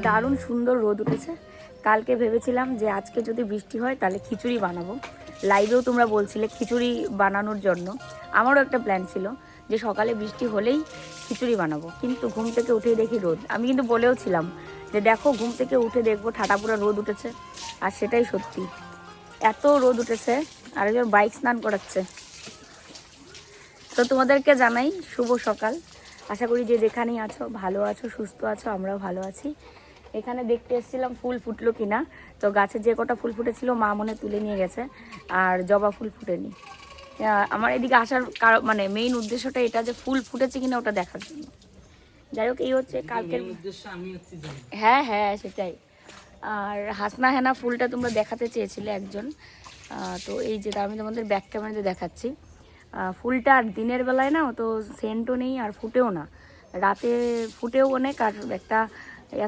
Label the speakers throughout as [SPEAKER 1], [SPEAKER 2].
[SPEAKER 1] দারুণ সুন্দর রোদ উঠেছে। কালকে ভেবেছিলাম যে আজকে যদি বৃষ্টি হয় তাহলে খিচুড়ি বানাবো। লাইভেও তোমরা বলছিলে খিচুড়ি বানানোর জন্য। আমারও একটা প্ল্যান ছিল যে সকালে বৃষ্টি হলেই খিচুড়ি বানাবো, কিন্তু ঘুম থেকে উঠেই দেখি রোদ। আমি কিন্তু বলেও ছিলাম যে দেখো ঘুম থেকে উঠে দেখবো ঠাটাপুরা রোদ উঠেছে, আর সেটাই সত্যি, এত রোদ উঠেছে। আর একজন বাইক স্নান করাচ্ছে। তো তোমাদেরকে জানাই শুভ সকাল। আশা করি যে যেখানেই আছো ভালো আছো, সুস্থ আছো, আমরাও ভালো আছি। এখানে দেখতে এসেছিলাম ফুল ফুটলো কিনা। তো গাছে যে কটা ফুল ফুটেছিল মা মনে তুলে নিয়ে গেছে, আর জবা ফুল ফুটেনি। আমার এদিকে আসার মানে মেইন উদ্দেশ্যটা এটা যে ফুল ফুটেছে কিনা ওটা দেখার জন্য। যাই হোক, এই হচ্ছে কালকের উদ্দেশ্য। হ্যাঁ হ্যাঁ, সেটাই। আর হাসনা হেনা ফুলটা তোমরা দেখাতে চেয়েছিলে একজন, তো এই যে আমি তোমাদের ব্যাক ক্যামেরাতে দেখাচ্ছি। ফুলটা আর দিনের বেলায় না তো সেন্টও নেই আর ফুটেও না, রাতে ফুটেও অনেক, আর একটা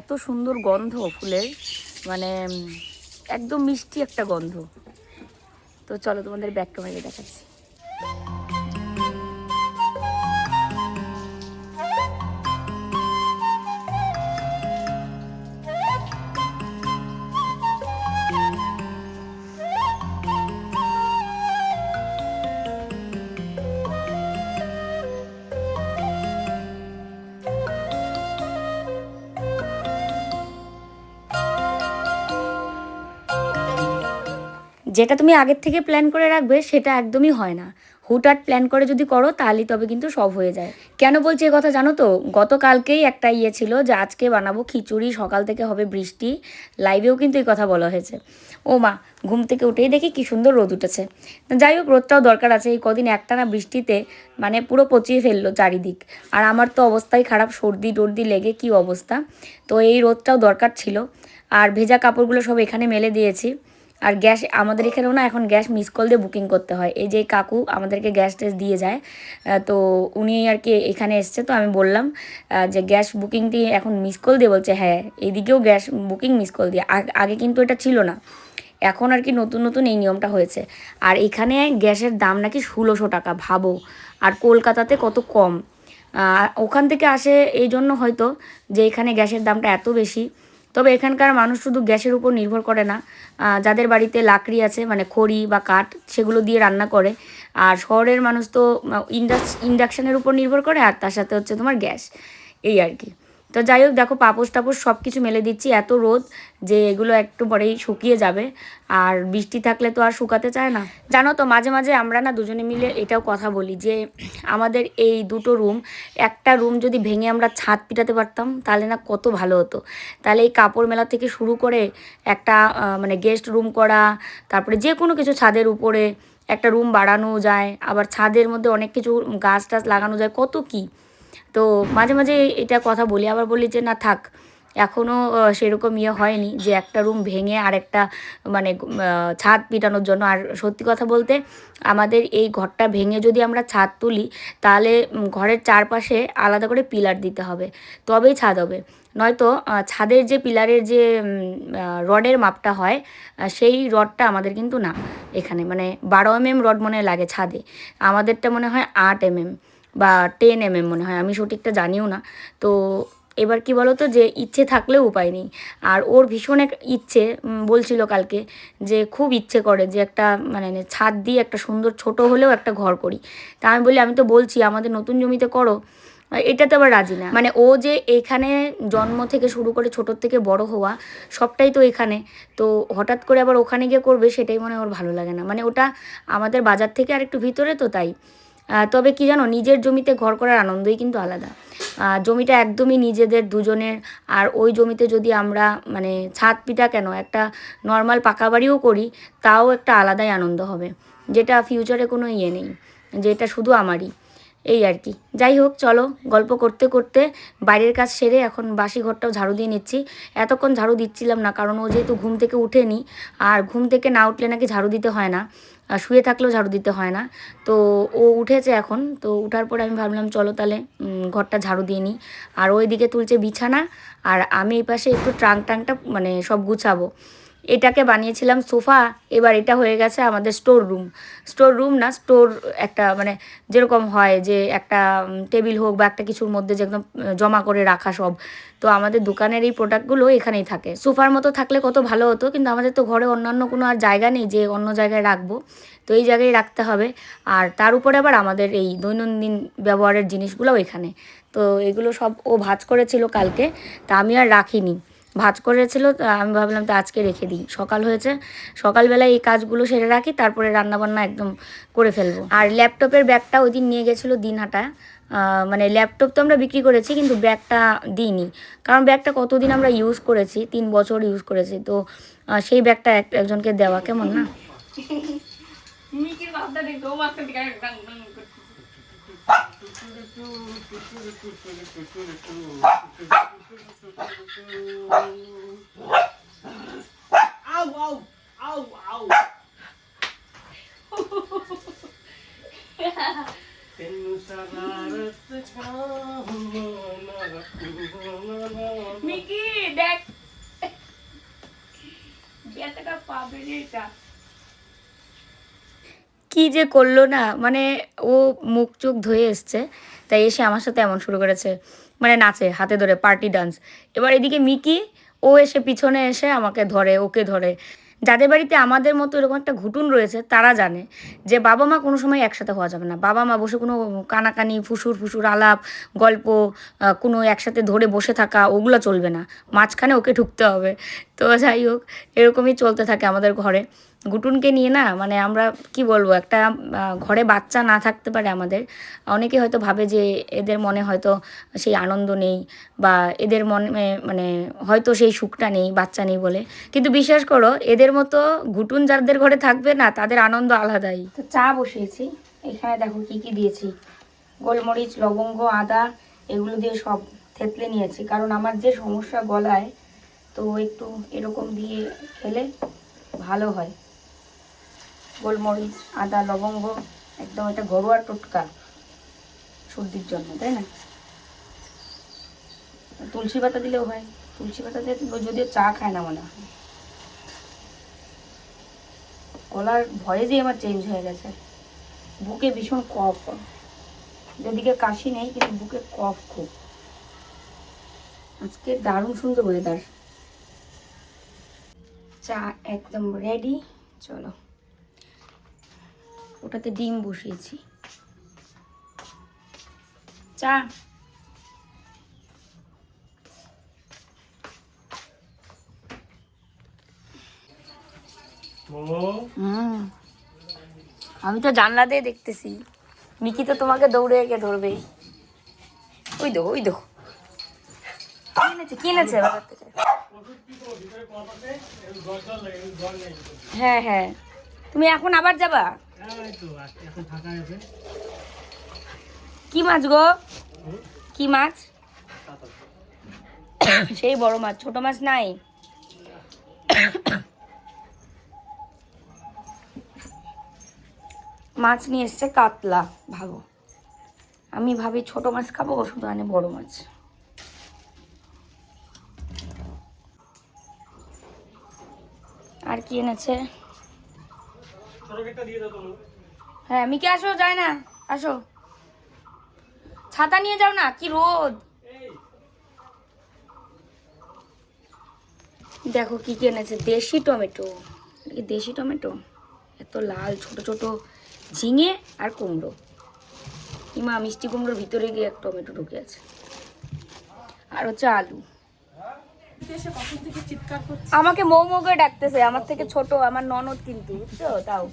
[SPEAKER 1] এত সুন্দর গন্ধ ফুলের, মানে একদম মিষ্টি একটা গন্ধ। তো চলো তোমাদের ব্যাক ক্যামেরাতে দেখাচ্ছি। যেটা তুমি আগের থেকে প্ল্যান করে রাখবে সেটা একদমই হয় না। হুটহাট প্ল্যান করে যদি করো তাহলে তবে কিন্তু সব হয়ে যায়। কেন বলছি এ কথা জানো তো? গতকালকেই একটা ইয়ে ছিল যে আজকে বানাবো খিচুড়ি, সকাল থেকে হবে বৃষ্টি। লাইভেও কিন্তু এই কথা বলা হয়েছে। ও মা, ঘুম থেকে উঠেই দেখি কি সুন্দর রোদ উঠেছে। যাই হোক, রোদটাও দরকার আছে। এই কদিন একটানা বৃষ্টিতে মানে পুরো পচিয়ে ফেললো চারিদিক। আর আমার তো অবস্থাই খারাপ, সর্দি টর্দি লেগে কি অবস্থা। তো এই রোদটাও দরকার ছিল। আর ভেজা কাপড়গুলো সব এখানে মেলে দিয়েছি। আর গ্যাস আমাদের এখানেও না এখন গ্যাস মিস কল দিয়ে বুকিং করতে হয়। এই যে কাকু আমাদেরকে গ্যাস ট্যাস দিয়ে যায়, তো উনি আর কি এখানে এসছে। তো আমি বললাম যে গ্যাস বুকিংটি এখন মিস কল দিয়ে, বলছে হ্যাঁ এইদিকেও গ্যাস বুকিং মিস কল দিয়ে। আগে কিন্তু এটা ছিল না, এখন আর কি নতুন নতুন এই নিয়মটা হয়েছে। আর এখানে গ্যাসের দাম নাকি 1600 টাকা, ভাবো। আর কলকাতাতে কত কম। ওখান থেকে আসে এই জন্য হয়তো যে এখানে গ্যাসের দামটা এত বেশি। তবে এখানকার মানুষ শুধু গ্যাসের উপর নির্ভর করে না, যাদের বাড়িতে লাকড়ি আছে মানে খড়ি বা কাঠ সেগুলো দিয়ে রান্না করে। আর শহরের মানুষ তো ইন্ডাকশানের উপর নির্ভর করে, আর তার সাথে হচ্ছে তোমার গ্যাস, এই আর কি। তো যাই হোক, দেখো পাপোশ টাপোশ সব কিছু মেলে দিচ্ছি, এত রোদ যে এগুলো একটু পরেই শুকিয়ে যাবে। আর বৃষ্টি থাকলে তো আর শুকাতে চায় না। জানো তো, মাঝে মাঝে আমরা না দুজনে মিলে এটাও কথা বলি যে আমাদের এই দুটো রুম, একটা রুম যদি ভেঙে আমরা ছাদ পিটাতে পারতাম তাহলে না কত ভালো হতো। তাহলে এই কাপড় মেলা থেকে শুরু করে একটা মানে গেস্ট রুম করা, তারপরে যে কোনো কিছু ছাদের উপরে একটা রুম বাড়ানো যায়, আবার ছাদের মধ্যে অনেক কিছু গাছ টাছ লাগানো যায়, কত কি। তো মাঝে মাঝে এটা কথা বলি, আবার বলি যে না থাক, এখনও সেরকম ইয়ে হয়নি যে একটা রুম ভেঙে আর একটা মানে ছাদ পিটানোর জন্য। আর সত্যি কথা বলতে আমাদের এই ঘরটা ভেঙে যদি আমরা ছাদ তুলি তাহলে ঘরের চারপাশে আলাদা করে পিলার দিতে হবে, তবেই ছাদ হবে। নয়তো ছাদের যে পিলারের যে রডের মাপটা হয়, সেই রডটা আমাদের কিন্তু না এখানে, মানে 12 mm রড মনে লাগে ছাদে, আমাদেরটা মনে হয় 8 mm বা 10 mm মনে হয়, আমি সঠিকটা জানিও না। তো এবার কি বলো তো, যে ইচ্ছে থাকলেও উপায় নেই। আর ওর ভীষণ এক ইচ্ছে, বলছিল কালকে যে খুব ইচ্ছে করে যে একটা মানে ছাদ দিয়ে একটা সুন্দর ছোট হলেও একটা ঘর করি। তা আমি বলি আমি তো বলছি আমাদের নতুন জমিতে করো, এটাতে আবার রাজি না। মানে ও যে এখানে জন্ম থেকে শুরু করে ছোটোর থেকে বড় হওয়া সবটাই তো এখানে, তো হঠাৎ করে আবার ওখানে গিয়ে করবে সেটাই মনে ওর ভালো লাগে না। মানে ওটা আমাদের বাজার থেকে আর একটু ভিতরে, তো তাই। তবে কি জানো, নিজের জমিতে ঘর করার আনন্দই কিন্তু আলাদা। জমিটা একদমই নিজেদের দুজনের। আর ওই জমিতে যদি আমরা মানে ছাদ পিটা কেন, একটা নর্মাল পাকা বাড়িও করি তাও একটা আলাদাই আনন্দ হবে, যেটা ফিউচারে কোনো ইয়ে নেই, যেটা শুধু আমারই, এই আর কি। যাই হোক, চলো গল্প করতে করতে বাইরের কাজ সেরে এখন বাসি ঘরটাও ঝাড়ু দিয়ে নিচ্ছি। এতক্ষণ ঝাড়ু দিচ্ছিলাম না, কারণ ও যেহেতু ঘুম থেকে উঠেনি, আর ঘুম থেকে না উঠলে নাকি ঝাড়ু দিতে হয় না, শুয়ে থাকলেও ঝাড়ু দিতে হয় না। তো ও উঠেছে এখন, তো উঠার পরে আমি ভাবলাম চলো তাহলে ঘরটা ঝাড়ু দিয়ে নিই। আর ওই দিকে তুলছে বিছানা, আর আমি এই পাশে একটু ট্রাংটা মানে সব গুছাবো। এটাকে বানিয়েছিলাম সোফা, এবার এটা হয়ে গেছে আমাদের স্টোর রুম না, স্টোর একটা মানে যেরকম হয় যে একটা টেবিল হোক বা একটা কিছুর মধ্যে যে একদম জমা করে রাখা সব। তো আমাদের দোকানের এই প্রোডাক্টগুলো এখানেই থাকে। সোফার মতো থাকলে কত ভালো হতো, কিন্তু আমাদের তো ঘরে অন্যান্য কোনো আর জায়গা নেই যে অন্য জায়গায় রাখবো, তো এই জায়গায় রাখতে হবে। আর তার উপরে আবার আমাদের এই দৈনন্দিন ব্যবহারের জিনিসগুলোও এখানে। তো এগুলো সব ও ভাঁজ করেছিল কালকে, তা আমি আর রাখিনি। ভাঁজ করেছিল, তা আমি ভাবলাম তো আজকে রেখে দিই, সকাল হয়েছে, সকালবেলায় এই কাজগুলো সেরে রাখি, তারপরে রান্নাবান্না একদম করে ফেলবো। আর ল্যাপটপের ব্যাগটা ওই দিন নিয়ে গেছিলো দিনহাটা, মানে ল্যাপটপ তো আমরা বিক্রি করেছি কিন্তু ব্যাগটা দিইনি, কারণ ব্যাগটা কতদিন আমরা ইউজ করেছি, 3 বছর ইউজ করেছি, তো সেই ব্যাগটা একজনকে দেওয়া কেমন না। মিকি দেখ ব্যাটাটা পাবে রে, এটা কি যে করলো না, মানে ও মুখ চোখ ধুয়ে এসছে, তাই এসে আমার সাথে এমন শুরু করেছে, মানে নাচে হাতে ধরে পার্টি ডান্স। এবার এদিকে মিকি, ও এসে পিছনে এসে আমাকে ধরে, ওকে ধরে। যাদের বাড়িতে আমাদের মতো এরকম একটা ঘুটুন রয়েছে তারা জানে যে বাবা মা কোনো সময় একসাথে হওয়া যাবে না। বাবা মা বসে কোনো কানাকানি ফুসুর ফুসুর আলাপ গল্প, কোনো একসাথে ধরে বসে থাকা, ওগুলো চলবে না, মাঝখানে ওকে ঢুকতে হবে। তো যাই হোক, এরকমই চলতে থাকে আমাদের ঘরে। গুটুনকে নিয়ে না, মানে আমরা কি বলবো, একটা ঘরে বাচ্চা না থাকতে পারে আমাদের, অনেকে হয়তো ভাবে যে এদের মনে হয়তো সেই আনন্দ নেই, বা এদের মনে মানে হয়তো সেই সুখটা নেই বাচ্চা নেই বলে, কিন্তু বিশ্বাস করো এদের মতো ঘুটুন যাদের ঘরে থাকবে না তাদের আনন্দ আলাদাই। তো চা বসিয়েছি, এখানে দেখো কি কি দিয়েছি, গোলমরিচ, লবঙ্গ, আদা, এগুলো দিয়ে সব থেতলে নিয়েছি, কারণ আমার যে সমস্যা গলায়, তো একটু এরকম দিয়ে খেলে ভালো হয়। গোলমরিচ, আদা, লবঙ্গ, একদম এটা ঘরোয়া টোটকা সর্দির জন্য, তাই না? তুলসী পাতা দিলেও হয়, তুলসী পাতা দিয়ে যদিও চা খায় না মনে হয়। গলার ভয়েসই আমার চেঞ্জ হয়ে গেছে, বুকে ভীষণ কফ, যেদিকে কাশি নেই কিন্তু বুকে কফ খুব। আজকে দারুণ সুন্দর ওয়েদার, চা একদম রেডি। চলো, ওটাতে ডিম বসিয়েছি, চা। আমি তো জানলা দিয়ে দেখতেছি, মিকি তো তোমাকে দৌড়ে গিয়ে ধরবেই। ওই দেখো, ওই দেখো কিনেছে বাজার থেকে। হ্যাঁ হ্যাঁ, তুমি এখন আবার যাবা? কি মাছ গো, কি মাছ? সেই বড় মাছ, ছোট মাছ নাই? মাছ নিয়ে এসছে কাতলা, ভাবো আমি ভাবি ছোট মাছ খাবো, শুধু আনে বড় মাছ। আর কি এনেছে? হ্যাঁ মিকে আসো, যায় না, আসো, ছাতা নিয়ে যাও না, কি রোদ। দেখো কি কি এনেছে, দেশি টমেটো, দেশি টমেটো এত লাল, ছোট ছোট ঝিঙে আর কুমড়ো, ইমা মিষ্টি কুমড়োর ভিতরে গিয়ে এক টমেটো ঢুকে আছে, আর হচ্ছে আলু। আমাকে মৌ মৌ করে ডাকতেছে, আমার থেকে ছোট, আমার ননদ কিন্তু, বুঝছো? তাও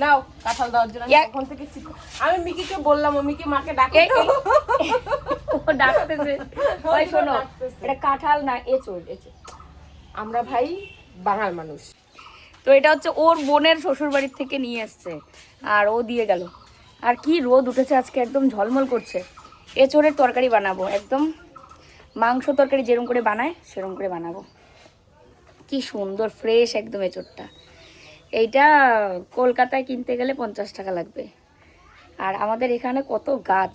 [SPEAKER 2] নাও কাঁঠাল দেওয়ার জন্য এখন থেকে আমি মিকিকে বললাম, ও মিকি মাকে ডাকে,
[SPEAKER 1] ও ডাকতেছে। ওই শোনো, এটা কাঁঠাল না, এঁচোড়, এঁচোড়।
[SPEAKER 2] আমরা ভাই বাঙাল মানুষ।
[SPEAKER 1] তো এটা হচ্ছে ওর বোনের শ্বশুর বাড়ির থেকে নিয়ে আসছে, আর ও দিয়ে গেল। আর কি রোদ উঠেছে আজকে, একদম ঝলমল করছে। এঁচোড়ের তরকারি বানাবো, একদম মাংস তরকারি যেরকম করে বানায় সেরকম করে বানাবো। কি সুন্দর ফ্রেশ একদম এঁচোড়টা। এইটা কলকাতায় কিনতে গেলে 50 টাকা লাগবে, আর আমাদের এখানে কত গাছ,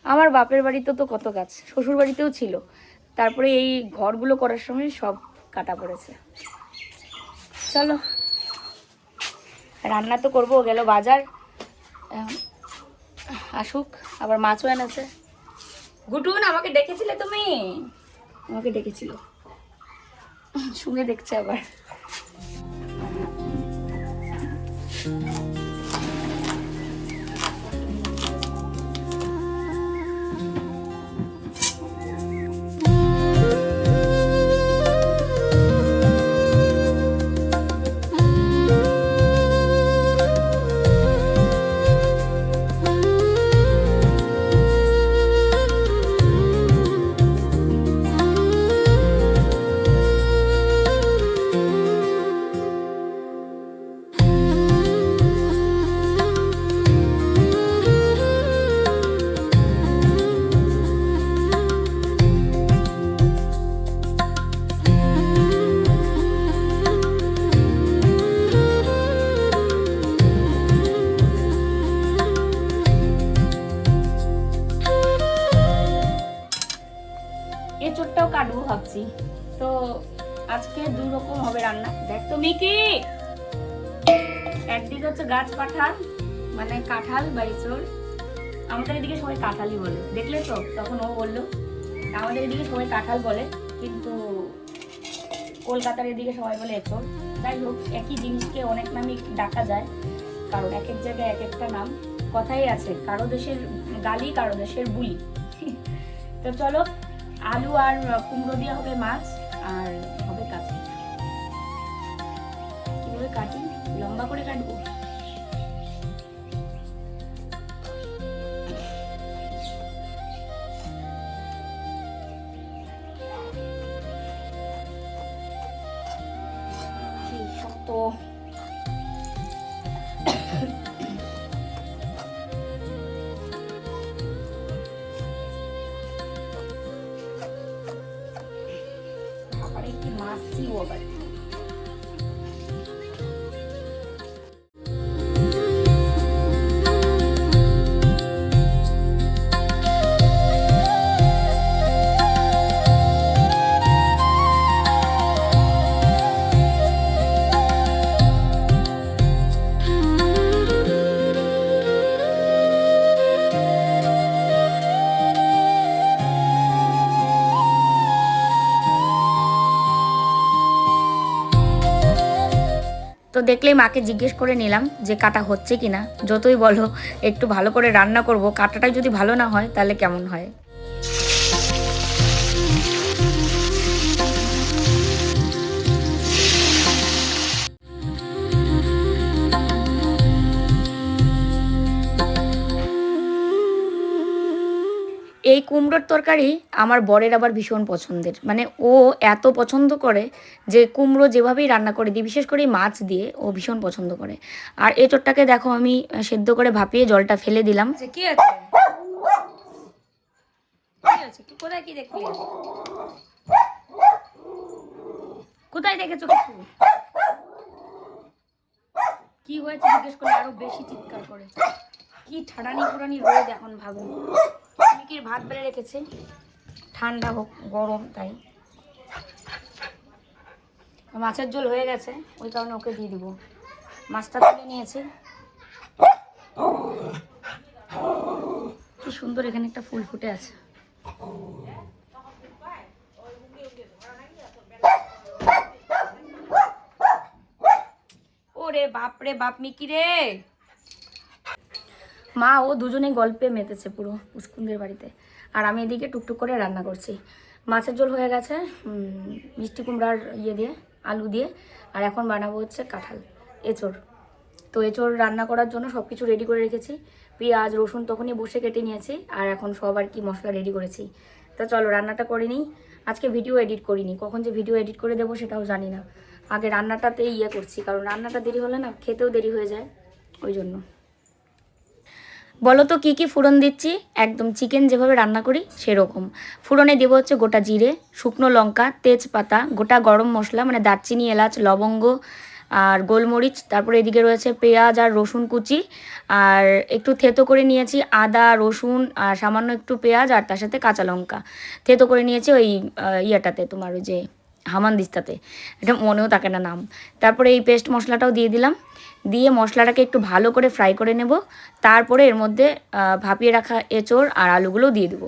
[SPEAKER 1] আমার বাপের বাড়িতে তো কত গাছ, শ্বশুর বাড়িতেও ছিল, তারপরে এই ঘরগুলো করার সময় সব কাটা পড়েছে। চলো রান্না তো করবো, গেল বাজার, আসুক, আবার মাছও এনেছে। গুটুন আমাকে ডেকেছিলে তুমি? আমাকে ডেকেছিল, শুনে দেখছে আবার। এঁচোড়টাও কাটবো ভাবছি। তো আজকে দুই রকম হবে রান্না। দেখ তো মিকি, একদিকে হচ্ছে গাছ পাঠাল মানে কাঁঠাল বা এঁচোড়, আমাদের এদিকে সবাই কাঁঠালই বলে, দেখলে তো তখন ও বললো আমাদের এদিকে সবাই কাঁঠাল বলে, কিন্তু কলকাতার এদিকে সবাই বলে এঁচোড়। যাই হোক, একই জিনিসকে অনেক নামে ডাকা যায়, কারণ এক এক জায়গায় এক একটা নাম। কথাই আছে, কারো দেশের গালি কারো দেশের বুলি। তো চলো, আলু আর কুমড়ো দিয়ে হবে মাছ, আর হবে কাটি। কিভাবে কাটি? লম্বা করে কাটবো। শক্ত। আরেকটি মাছ ছিল আবার। তো দেখলেই মাকে জিজ্ঞেস করে নিলাম যে কাটা হচ্ছে কিনা। যতই বলো একটু ভালো করে রান্না করব, কাটাটা যদি ভালো না হয় তাহলে কেমন হয়। এই কুমড়োর তরকারি আমার বরের আবার ভীষণ পছন্দের, মানে ও এত পছন্দ করে যে কুমড়ো যেভাবেই রান্না করে দিই, বিশেষ করে মাছ দিয়ে ও ভীষণ পছন্দ করে। আর এঁচোড়টাকে দেখো আমি সেদ্ধ করে ভাপিয়ে জলটা ফেলে দিলাম। কি আছে? কি আছে? তুই কোথায় কি দেখলি? কোথায় দেখেছো কিছু? কি হয়েছে জিজ্ঞেস করলে আরো বেশি চিৎকার করে। কি ঠাডানি পুরানি রোদ এখন, ভাবুন। মিকির ভাত বেড়ে রেখেছে, ঠান্ডা হোক গরম, তাই মাছের ঝোল হয়ে গেছে, ওই কারণে ওকে দিয়ে দিব। মাছটা তুলে নিয়েছি। কি সুন্দর এখানে একটা ফুল ফুটে আছে। ওরে বাপ রে বাপ, মিকি রে। মা ও দুজনেই গল্পে মেতেছে পুরো পুষ্কুন্দের বাড়িতে, আর আমি এদিকে টুকটুক করে রান্না করছি। মাছের ঝোল হয়ে গেছে মিষ্টি কুমড়ার ইয়ে দিয়ে, আলু দিয়ে, আর এখন বানাবো হচ্ছে কাঁঠাল এঁচোড়। তো এঁচোড় রান্না করার জন্য সব কিছু রেডি করে রেখেছি, পেঁয়াজ রসুন তখনই বসে কেটে নিয়েছি, আর এখন সব আর কি মশলা রেডি করেছি। তো চলো রান্নাটা করে নিই। আজকে ভিডিও এডিট করিনি, কখন যে ভিডিও এডিট করে দেবো সেটাও জানি না। আগে রান্নাটাতেই ইয়ে করছি, কারণ রান্নাটা দেরি হলে না খেতেও দেরি হয়ে যায়, ওই জন্য। বলো তো কী কী ফোড়ন দিচ্ছি? একদম চিকেন যেভাবে রান্না করি সেরকম। ফোড়নে দেবো হচ্ছে গোটা জিরে, শুকনো লঙ্কা, তেজপাতা, গোটা গরম মশলা মানে দারচিনি, এলাচ, লবঙ্গ আর গোলমরিচ। তারপরে এদিকে রয়েছে পেঁয়াজ আর রসুন কুচি, আর একটু থেতো করে নিয়েছি আদা রসুন আর সামান্য একটু পেঁয়াজ, আর তার সাথে কাঁচা লঙ্কা থেতো করে নিয়েছি ওই ইয়েটাতে, তোমার ওই যে হামানদিস্তাতে, এটা মনেও থাকে না নাম। তারপরে এই পেস্ট মশলাটাও দিয়ে দিলাম, দিয়ে মশলাটাকে একটু ভালো করে ফ্রাই করে নেব। তারপরে এর মধ্যে ভাপিয়ে রাখা এঁচোড় আর আলুগুলোও দিয়ে দেবো।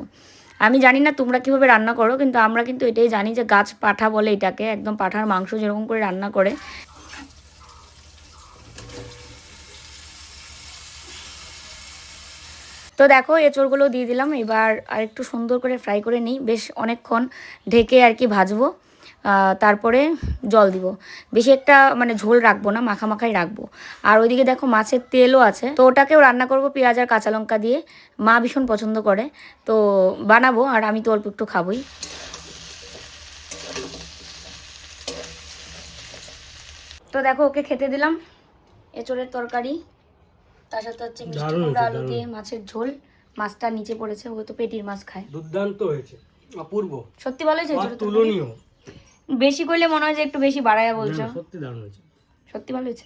[SPEAKER 1] আমি জানি না তোমরা কীভাবে রান্না করো, কিন্তু আমরা কিন্তু এটাই জানি যে গাছ পাঠা বলে এটাকে, একদম পাঠার মাংস যেরকম করে রান্না করে। তো দেখো এঁচোড়গুলো দিয়ে দিলাম, এবার আর একটু সুন্দর করে ফ্রাই করে নিই, বেশ অনেকক্ষণ ঢেকে আর কি ভাজবো। তারপরে জল দিব, বেশি একটা মানে ঝোল রাখবো না, মাখামাখাই রাখবো। আর ওইদিকে দেখো মাছের তেলও আছে, তো ওটাকেও রান্না করব পেঁয়াজ আর কাঁচা লঙ্কা দিয়ে। মা ভীষণ পছন্দ করে, তো বানাবো, আর আমি তো অল্প একটু খাবোই। তো দেখো ওকে খেতে দিলাম এঁচোড়ের তরকারি, তার সাথে হচ্ছে মিষ্টি কুমড়া আলু দিয়ে মাছের ঝোল। মাছটা নিচে পড়েছে, ও তো পেটির মাছ খায়।
[SPEAKER 3] দুর্দান্ত হয়েছে, অপূর্ব,
[SPEAKER 1] সত্যি ভালো হয়েছে এঁচোড়ের তরকারি?
[SPEAKER 3] তুলনীয়।
[SPEAKER 1] বেশি করলে মনে হয় যে একটু বেশি বাড়ায়া বলছো।
[SPEAKER 3] সত্যি দারুণ হয়েছে,
[SPEAKER 1] সত্যি ভালো হয়েছে।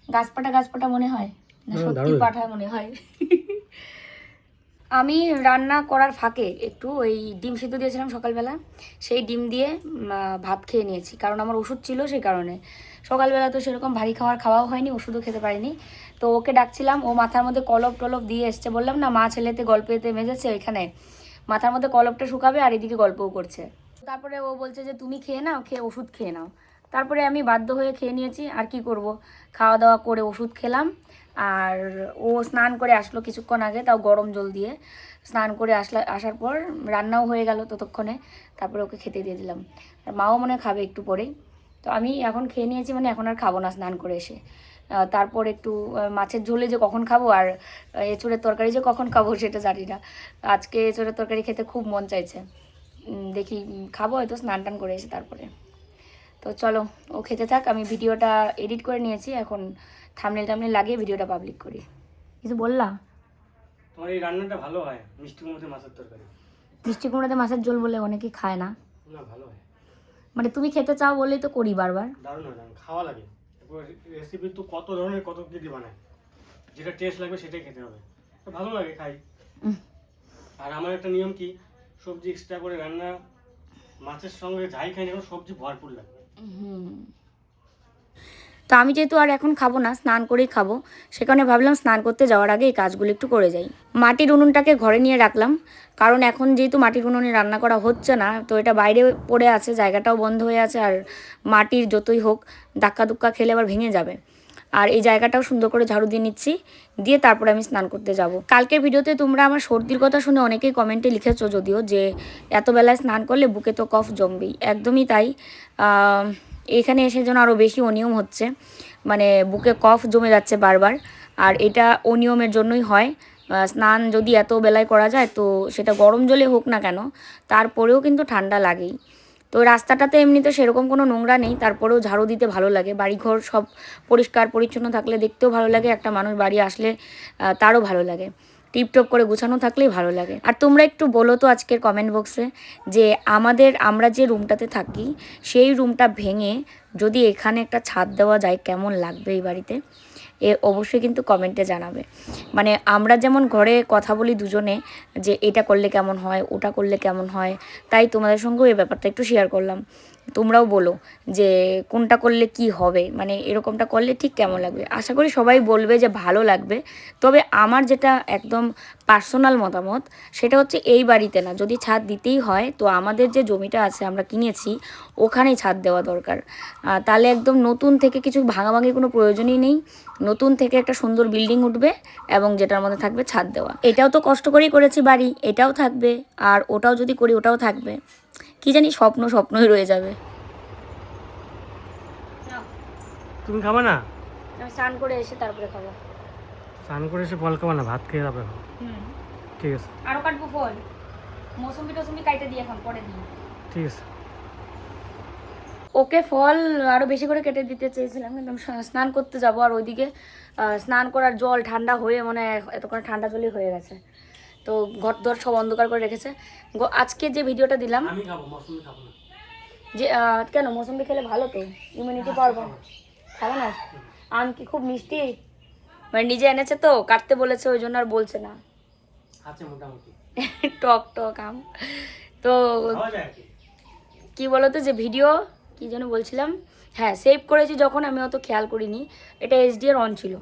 [SPEAKER 1] গাছপাটা মনে হয় না, সত্যি পাঠায় মনে হয়। আমি রান্না করার ফাঁকে একটু ওই ডিম সিদ্ধ দিয়েছিলাম সকালবেলা, সেই ডিম দিয়ে ভাত খেয়ে নিয়েছি, কারণ আমার ওষুধ ছিল সেই কারণে। সকালবেলা তো সেরকম ভারী খাওয়াও হয়নি, ওষুধও খেতে পারিনি। তো ওকে ডাকছিলাম, ও মাথার মধ্যে কলপ টলপ দিয়ে এসছে, বললাম না মা ছেলেতে গল্পেতে মেজেছে, ওইখানে মাথার মধ্যে কলপটা শুকাবে আর এদিকে গল্পও করছে। তারপরে ও বলছে যে তুমি খেয়ে নাও, খেয়ে ওষুধ খেয়ে নাও। তারপরে আমি বাধ্য হয়ে খেয়ে নিয়েছি, আর কি করব, খাওয়া দাওয়া করে ওষুধ খেলাম। আর ও স্নান করে আসলো কিছুক্ষণ আগে, তাও গরম জল দিয়ে স্নান করে আসার পর রান্নাও হয়ে গেল ততক্ষণে। তারপরে ওকে খেতে দিয়ে দিলাম, আর মাও মনে খাবে একটু পরেই। তো আমি এখন খেয়ে নিয়েছি, মানে এখন আর খাবো না স্নান করে এসে। তারপর একটু মাছের ঝোলে যে কখন খাবো, আর এঁচোড়ের তরকারি যে কখন খাবো সেটা জানি না। আজকে এঁচোড়ের তরকারি খেতে খুব মন চাইছে, দেখি খাবো হয়তো স্নান টান করে এসে তারপরে। তো চলো ও খেতে থাক, আমি ভিডিওটা এডিট করে নিয়েছি, এখন থাম্বনেল লাগিয়ে ভিডিওটা পাবলিক করি। কিছু বললাম?
[SPEAKER 3] তোমার এই রান্নাটা ভালো হয়, মিষ্টি কুমড়োতে মাছের তরকারি।
[SPEAKER 1] মিষ্টি কুমড়োতে মাছের ঝোল বলে অনেকে খায় না,
[SPEAKER 3] না ভালো হয়,
[SPEAKER 1] মানে তুমি খেতে চাও বলেই তো করি বারবার।
[SPEAKER 3] দারুণ হয়, খাওয়া লাগে। রেসিপি তো কত ধরনের কত কিছু বানায়, যেটা টেস্ট লাগবে সেটাই খেতে হবে, তো ভালো লাগে খাই। আর আমার একটা নিয়ম কি, সবজি এক্সট্রা করে রান্না, মাছের সঙ্গে যাই খাই না কেন সবজি ভরপুর লাগবে।
[SPEAKER 1] তো আমি যেহেতু আর এখন খাবো না, স্নান করেই খাবো, সে কারণে ভাবলাম স্নান করতে যাওয়ার আগে এই কাজগুলো একটু করে যাই। মাটির উনুনটাকে ঘরে নিয়ে রাখলাম, কারণ এখন যেহেতু মাটির উনুনে রান্না করা হচ্ছে না, তো এটা বাইরে পড়ে আছে, জায়গাটাও বন্ধ হয়ে আছে, আর মাটির যতই হোক ধাক্কা দুক্কা খেলে আবার ভেঙে যাবে। আর এই জায়গাটাও সুন্দর করে ঝাড়ু দিয়ে নিচ্ছি, দিয়ে তারপরে আমি স্নান করতে যাব। কালকের ভিডিওতে তোমরা আমার সর্দির কথা শুনে অনেকেই কমেন্টে লিখেছো, যদিও যে এত বেলায় স্নান করলে বুকে তো কফ জমবেই, একদমই তাই। এখানে এসে যেন আরও বেশি অনিয়ম হচ্ছে, মানে বুকে কফ জমে যাচ্ছে বারবার, আর এটা অনিয়মের জন্যই হয়। স্নান যদি এত বেলায় করা যায়, তো সেটা গরম জলে হোক না কেন, তারপরেও কিন্তু ঠান্ডা লাগেই। তো রাস্তাটাতে এমনিতে সেরকম কোনো নোংরা নেই, তারপরেও ঝাড়ু দিতে ভালো লাগে, বাড়িঘর সব পরিষ্কার পরিচ্ছন্ন থাকলে দেখতেও ভালো লাগে, একটা মানুষ বাড়ি আসলে তারও ভালো লাগে, টিপটপ করে গুছানো থাকলেই ভালো লাগে। আর তোমরা একটু বলো তো আজকের কমেন্ট বক্সে যে আমরা যে রুমটাতে থাকি সেই রুমটা ভেঙে যদি এখানে একটা ছাদ দেওয়া যায় কেমন লাগবে এই বাড়িতে, অবশ্যই কিন্তু কমেন্টে জানাবে। মানে আমরা যেমন ঘরে কথা বলি দুজনে যে এটা করলে কেমন হয়, ওটা করলে কেমন হয়, তাই তোমাদের সঙ্গেও এই ব্যাপারটা একটু শেয়ার করলাম। তোমরাও বলো যে কোনটা করলে কি হবে, মানে এরকমটা করলে ঠিক কেমন লাগবে। আশা করি সবাই বলবে যে ভালো লাগবে। তবে আমার যেটা একদম পার্সোনাল মতামত, সেটা হচ্ছে এই বাড়িতে না, যদি ছাদ দিতেই হয় তো আমাদের যে জমিটা আছে আমরা কিনেছি ওখানেই ছাদ দেওয়া দরকার। তাহলে একদম নতুন থেকে কিছু ভাঙাভাঙির কোনো প্রয়োজনই নেই, নতুন থেকে একটা সুন্দর বিল্ডিং উঠবে, এবং যেটার মধ্যে থাকবে ছাদ দেওয়া। এটাও তো কষ্ট করেই করেছি বাড়ি, এটাও থাকবে, আর ওটাও যদি করি ওটাও থাকবে। কি জানি স্বপ্নই রয়ে যাবে।
[SPEAKER 3] তুমি খাবে না?
[SPEAKER 1] আমি স্নান করে এসে তারপরে খাবো।
[SPEAKER 3] স্নান করে এসে ফল খাবে না, ভাত খেয়ে যাবে। ঠিক আছে,
[SPEAKER 1] আরো কাটবো ফল, মৌসুমি টসুমি কাইটে দিই, এখন পরে দিই।
[SPEAKER 3] ঠিক আছে।
[SPEAKER 1] ওকে ফল আরও বেশি করে কেটে দিতে চেয়েছিলাম, কিন্তু আমি স্নান করতে যাব, আর ওইদিকে স্নান করার জল ঠান্ডা হয়ে মানে এতক্ষণ ঠান্ডা জলই হয়ে গেছে, তো ঘর দর সব অন্ধকার করে রেখেছে। আজকে যে ভিডিওটা দিলাম,
[SPEAKER 3] আমি খাবো, মৌসুমি খাবো না।
[SPEAKER 1] যে কেন মৌসুমি খেলে ভালো তো, ইমিউনিটি পারবো, খাবে না? আম কি খুব মিষ্টি? মানে নিজে এনেছে তো, কাটতে বলেছে ওই জন্য আর বলছে না।
[SPEAKER 3] আছে মোটামুটি
[SPEAKER 1] টক টক আম তো
[SPEAKER 3] খাওয়া যায় আর কি।
[SPEAKER 1] কি বলতো যে ভিডিও কি যেন বলছিলাম, হ্যাঁ সেভ করেছি যখন আমি অত খেয়াল করিনি, এটা এইচডিআর অন ছিল।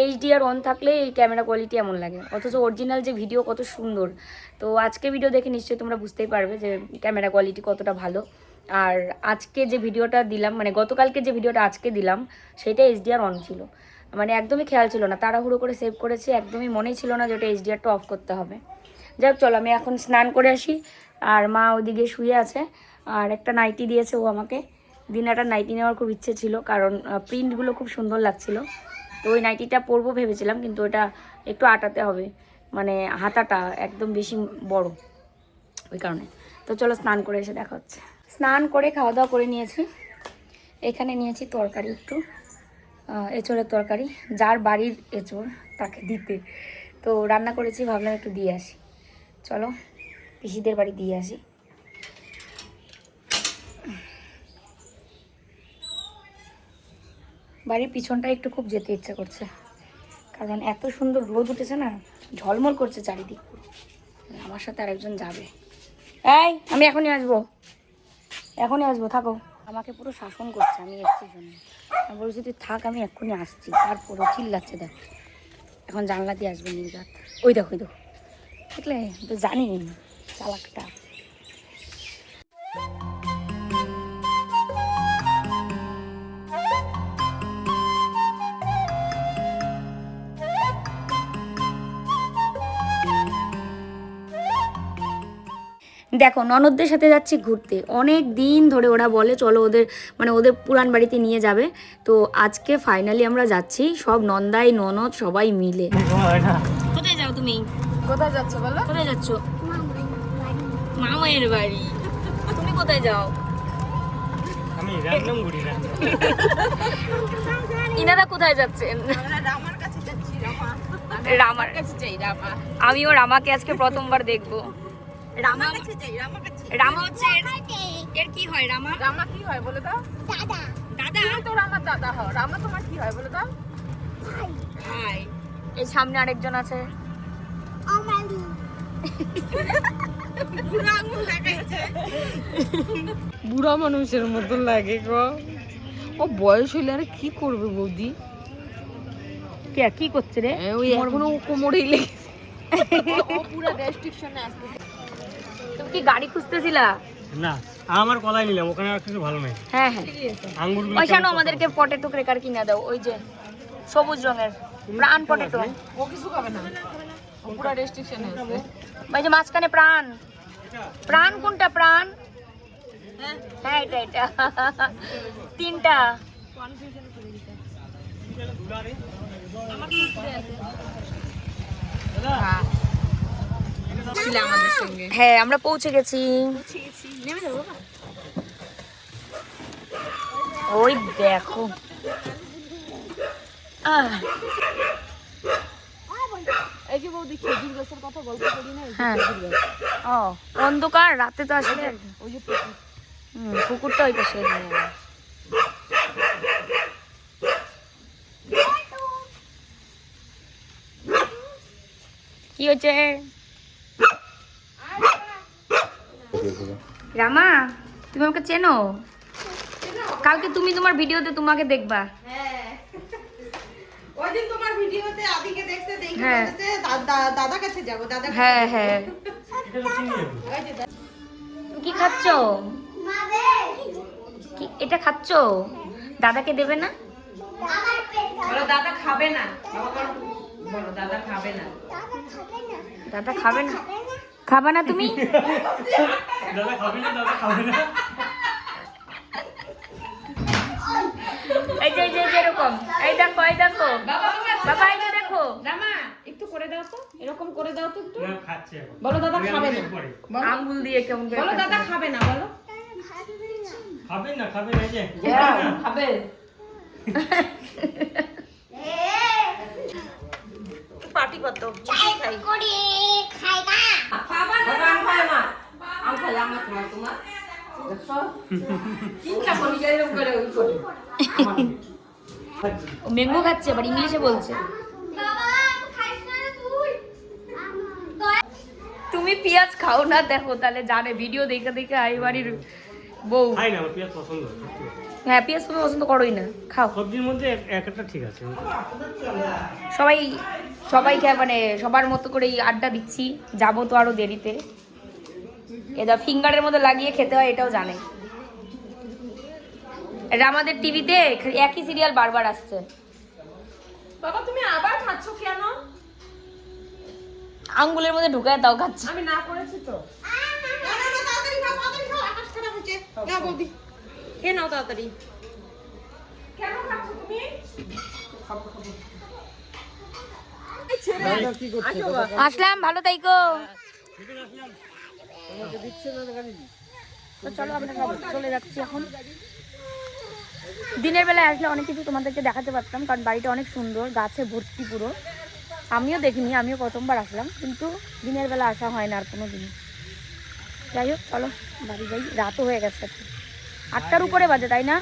[SPEAKER 1] এইচডিআর অন থাকলে এই ক্যামেরা কোয়ালিটি এমন লাগে, অথচ অরিজিনাল যে ভিডিও কত সুন্দর। তো আজকে ভিডিও দেখে নিশ্চয়ই তোমরা বুঝতেই পারবে যে ক্যামেরা কোয়ালিটি কতটা ভালো। আর আজকে যে ভিডিওটা দিলাম, মানে গতকালকে যে ভিডিওটা আজকে দিলাম, সেটা এইচডিআর অন ছিল, মানে একদমই খেয়াল ছিল না, তাড়াহুড়ো করে সেভ করেছি, একদমই মনেই ছিল না যে ওটা এইচডিআরটা অফ করতে হবে। যাই হোক চলো আমি এখন স্নান করে আসি, আর মা ওইদিকে শুয়ে আছে, আর একটা নাইটি দিয়েছে ও আমাকে। দিন একটা নাইটি নেওয়ার খুব ইচ্ছে ছিল, কারণ প্রিন্টগুলো খুব সুন্দর লাগছিল। তো ওই নাইটিটা পরবো ভেবেছিলাম, কিন্তু ওটা একটু আটাতে হবে, মানে হাতাটা একদম বেশি বড়, ওই কারণে। তো চলো স্নান করে এসে দেখা হচ্ছে। স্নান করে খাওয়া দাওয়া করে নিয়েছি। এখানে নিয়েছি তরকারি একটু, এঁচোড়ের তরকারি, যার বাড়ির এঁচোড় তাকে দিতে। তো রান্না করেছি, ভাবলাম একটু দিয়ে আসি, চলো পিসিদের বাড়ি দিয়ে আসি। বাড়ির পিছনটা একটু খুব যেতে ইচ্ছে করছে, কারণ এত সুন্দর রোদ উঠেছে না, ঝলমল করছে চারিদিক। আমার সাথে আরেকজন যাবে। এই আমি এখনই আসবো, এখনই আসবো, থাকো। আমাকে পুরো শাসন করছে আমি এসছি জন্য। আমি বলছি তুই থাক, আমি এক্ষুনি আসছি, তারপরও চিল্লাচ্ছে। দেখ এখন জানলা দিয়ে আসবে নির্ঘাত। ওই দেখো, ওই দেখো, দেখলে তো জানি চালাকটা। দেখো ননদদের সাথে যাচ্ছি ঘুরতে, অনেক দিন ধরে ওরা বলে চলো ওদের, মানে ওদের পুরান বাড়িতে নিয়ে যাবে। তো আজকে ফাইনালি আমরা যাচ্ছি, সব নন্দাই ননদ সবাই মিলে। কোথায় যাও তুমি?
[SPEAKER 2] কোথায় যাচ্ছ বলো?
[SPEAKER 1] কোথায় যাচ্ছ? মামায়ের বাড়ি। তুমি কোথায় যাও?
[SPEAKER 3] আমি র্যান্ডম ঘুরি না।
[SPEAKER 1] ইনারা কোথায় যাচ্ছেন?
[SPEAKER 2] আমরা রামার কাছে যাচ্ছি।
[SPEAKER 1] রামার
[SPEAKER 2] কাছে যাই রামা।
[SPEAKER 1] আমিও রামাকে আজকে প্রথমবার দেখবো। রামা
[SPEAKER 2] কাছে যাই রামা কাছে।
[SPEAKER 1] রামা হচ্ছে এর কি হয়? রামা
[SPEAKER 2] রামা কি হয় বলে দাও?
[SPEAKER 1] দাদা।
[SPEAKER 2] তুমি তো রামার দাদা হও। রামা তোমার কি হয় বলে দাও?
[SPEAKER 1] ভাই। এই সামনে আরেকজন আছে।
[SPEAKER 2] বুড়া আঙুল দেখাইছে। বুড়া মানুষের মতো লাগে গো। ও বয়স হইলে আর কি করবে বৌদি?
[SPEAKER 1] কে কি করছে রে?
[SPEAKER 2] ওই এখনো কোমরেই লেগেছে। ও পুরো রেস্ট্রিকশনে আসছে।
[SPEAKER 1] তুমি কি গাড়ি খুঁজতেছিলা?
[SPEAKER 3] না, আমার কলাই নিলাম, ওখানে আর কিছু ভালো নাই।
[SPEAKER 1] হ্যাঁ হ্যাঁ,
[SPEAKER 3] আঙ্গুরগুলো
[SPEAKER 1] ওই শানো আমাদেরকে পটেটো ক্রেকার কিনে দাও, ওই যে সবুজ রঙের প্রাণ পটেটো।
[SPEAKER 2] ও কিছু খাবে না, ও পুরো রেস্ট্রিকশনে আছে।
[SPEAKER 1] ওই যে মাঝখানে প্রাণ, প্রাণ কোনটা? প্রাণ, হ্যাঁ এটা এটা তিনটা।
[SPEAKER 2] আমাদের সঙ্গে
[SPEAKER 1] হ্যাঁ আমরা পৌঁছে গেছি। ওই দেখো
[SPEAKER 2] এই যে বৌদি খেজুর গাছের কথা গল্প করি না,
[SPEAKER 1] হ্যাঁ ও অন্ধকার রাতে তো আসলে
[SPEAKER 2] ওই যে পুকুর।
[SPEAKER 1] পুকুরটা ওই পাশে। কি হয়েছে রামা? তুমি আমাকে চেনো? কালকে তুমি তোমার ভিডিওতে তোমাকে দেখবা।
[SPEAKER 2] ওই দিন তোমার ভিডিওতে আদিকে দেখতে দেখে
[SPEAKER 1] হ্যাঁ।
[SPEAKER 2] বলেছে দাদা কাছে যাব, দাদা কাছে
[SPEAKER 1] হ্যাঁ হ্যাঁ।
[SPEAKER 3] এটা তো চিনি আমি।
[SPEAKER 2] ওই যে
[SPEAKER 1] তুমি কি খাচ্ছ? কি এটা খাচ্ছ? দাদাকে দেবে না?
[SPEAKER 2] বলো দাদা খাবে না, বলো দাদা খাবে না।
[SPEAKER 1] দাদা খাবে না? খাবা না তুমি?
[SPEAKER 3] দাদা খাবে না, দাদা খাবে না।
[SPEAKER 1] এই যে এরকম, এই দেখো এই দেখো বাবা, এই যে দেখো
[SPEAKER 2] রামা একটু করে দাও তো, এরকম করে দাও তো একটু।
[SPEAKER 3] না, খাচ্ছে এখন।
[SPEAKER 2] বলো দাদা খাবে না,
[SPEAKER 3] পরে।
[SPEAKER 1] আঙ্গুল দিয়ে কেমন করে
[SPEAKER 2] বলো
[SPEAKER 1] খাচ্ছে।
[SPEAKER 2] দাদা খাবে না, বলো
[SPEAKER 3] খাবেন না, খাবেন এই যে।
[SPEAKER 2] খাবে। পার্টি কত খাই খাবা না, আম খাই না, আম খাই আমরা তোমার দেখছো চিন্তা করি এরকম করে ওই করে
[SPEAKER 1] ও ম্যাঙ্গো খাচ্ছে, আবার ইংলিশে বলছে। তুমি পেঁয়াজ খাও না, দেখো তাহলে জানে, ভিডিও দেখে দেখে আই বাড়ির বউ
[SPEAKER 3] খাই না, আমার পেঁয়াজ পছন্দ সত্যি কথা।
[SPEAKER 1] হ্যাঁ পেঁয়াজ তুমি পছন্দ করোই না, খাও।
[SPEAKER 3] সবজির মধ্যে এক একটা ঠিক আছে।
[SPEAKER 1] সবাইকে মানে সবার মতো করে আড্ডা দিচ্ছি, যাবো তো আরো দেরিতে। এটা ফিঙ্গারের মধ্যে লাগিয়ে খেতে হয় এটাও জানে। এটা আমাদের টিভিতে একই সিরিয়াল বারবার আসছে।
[SPEAKER 2] বাবা তুমি আবার খাচ্ছ কেন?
[SPEAKER 1] আঙ্গুলের মধ্যে ঢুকায় তাও খাচ্ছে।
[SPEAKER 2] আমি না করেছি তো। খেয়ে নাও তাড়াতাড়ি। কেন খাচ্ছ তুমি?
[SPEAKER 1] আসলাম, ভালো তাইকো। তো চলো আমরা চলে যাচ্ছি এখন। দিনের বেলায় আসলে অনেক কিছু তোমাদেরকে দেখাতে পারতাম, কারণ বাড়িটা অনেক সুন্দর, গাছে ভর্তি পুরো। আমিও দেখিনি, আমিও প্রথমবার আসলাম, কিন্তু দিনের বেলা আসা হয় না আর কোনো দিন। যাই হোক চলো বাড়ি যাই, রাতও হয়ে গেছে, 8টার উপরে বাজে তাই না?